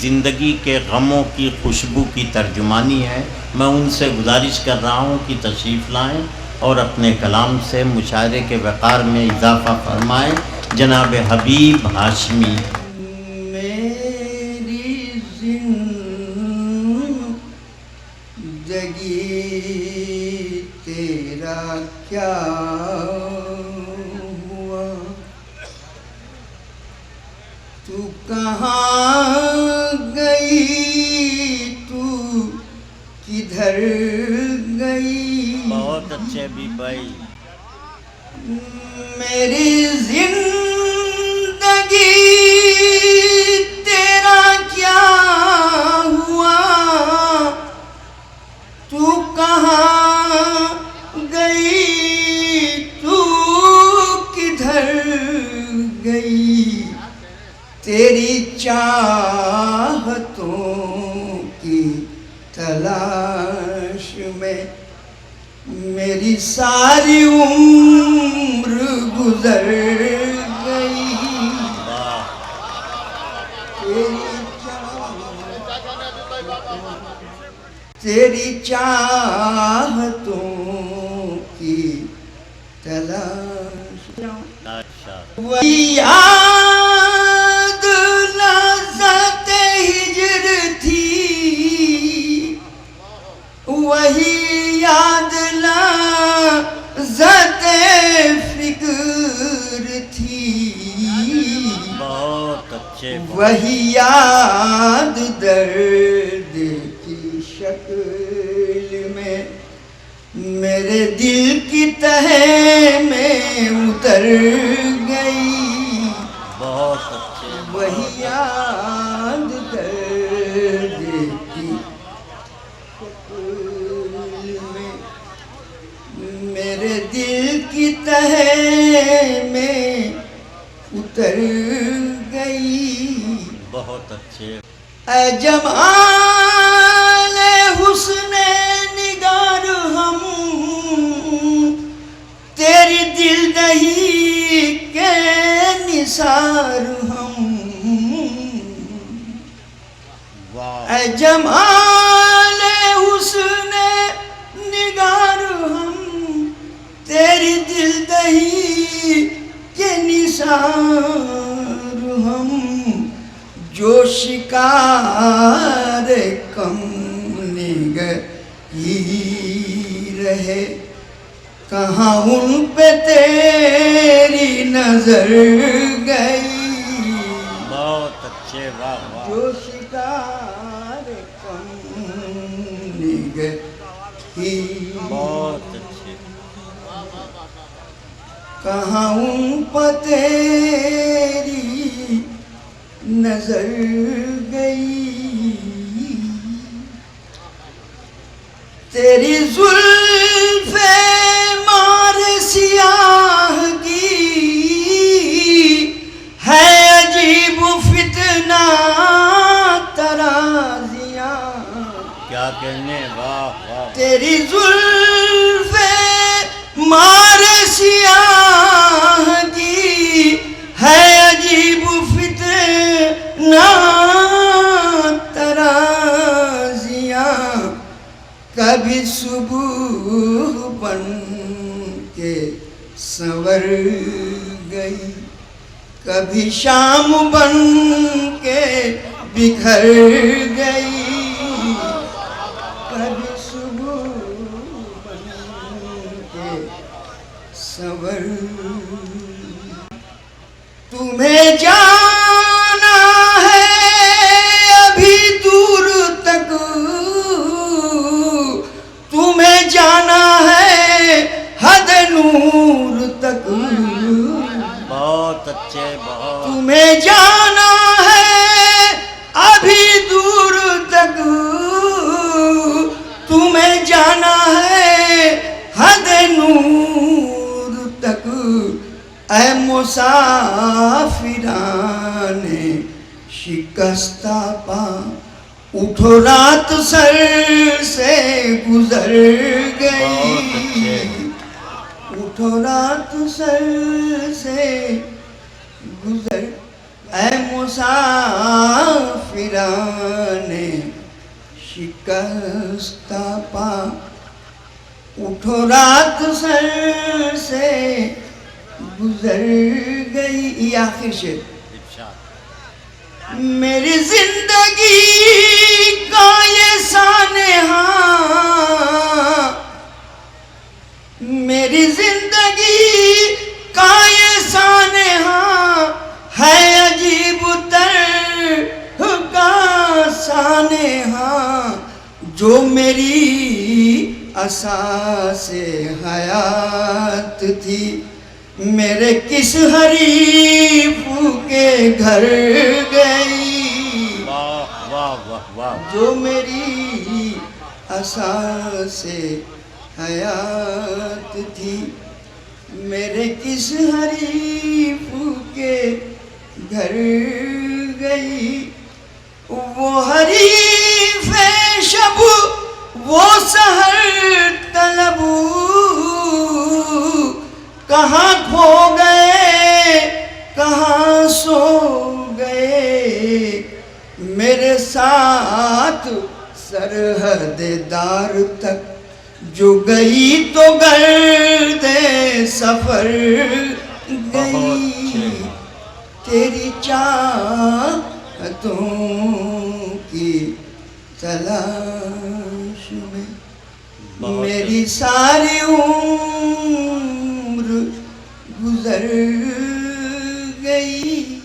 ज़िंदगी के गमों की खुशबू की तर्जुमानी है। मैं उनसे गुजारिश कर रहा हूँ कि तशरीफ़ लाएँ और अपने कलाम से मुशायरे के वक़ार में इजाफ़ा फरमाएँ। जनाब हबीब हाशमी। मेरी ज़िंदगी तेरा क्या हुआ, तू कहाँ गई, तू किधर गई। बहुत अच्छे भी भाई। मेरी जिंदगी तेरा क्या हुआ, तू कहाँ गई, तू किधर गई। तेरी चाहतों की तलाश में मेरी सारी उम्र गुजर गई। तेरी चाहतों की तलाश वही याद लज़्ज़त हिज्र थी, वही याद लज़्ज़त फिक्र थी। बहुत अच्छे। वही याद दर्द की शक्ल में मेरे दिल की तह में उतर गई। बहुत अच्छे। वही याद दर्द की मेरे दिल की तह में उतर गई। बहुत अच्छे। ऐ जमाले हुस्ने निगार हम तेरी दिल दही के निसार हम। वाह। ऐ जमाले हुस्ने निगार हम तेरी दिल दही के निसार हम। जो शिकार कम निगही रहे कहाँ उन पे तेरी नजर गई। बहुत अच्छे। वाह वाह। जो शिकार कम निगही बहुत अच्छे। कहाँ उन पे तेरी नजर गई। तेरी जुल्फे मार सियाहगी है अजीब फितना तराजियां। क्या कहने। वाह वाह। तेरी जुल्फे मार सियाहगी है अजीब फितना तराजियां। कभी सुबह बन के संवर गई, कभी शाम बन के बिखर गई। कभी सुबह बन के संवर। तुम्हें जाना है अभी दूर तक, तुम्हें जाना है हद नूर तक। बहुत अच्छे। बहुत। तुम्हें जाना है अभी दूर तक, तुम्हें जाना है हद नूर तक। ऐ मुसाफिराने शिकस्ता पा उठो रात सर से गुजर गई। उठो रात सर से गुजर ऐ मुसाफिराने शिकस्ता पा उठो रात सर से गुजर गई। ये आखिर शेर। मेरी जिंदगी का ये सानेहा, मेरी जिंदगी का ये सानेहा है अजीब तरह का सानेहा, जो मेरी असासे हयात थी मेरे किस हरीफ के घर गई। वाह वाह वाह वाह। जो मेरी असासे हयात थी मेरे किस हरीफ के घर गई। वो हरीफ शब वो सहर तलबू कहाँ खो गए कहाँ सो गए। मेरे साथ सरहदेदार तक जो गई तो गर्दे सफर गई। तेरी चाहतों की तलाश में मेरी सारी उम्र गुजर गई।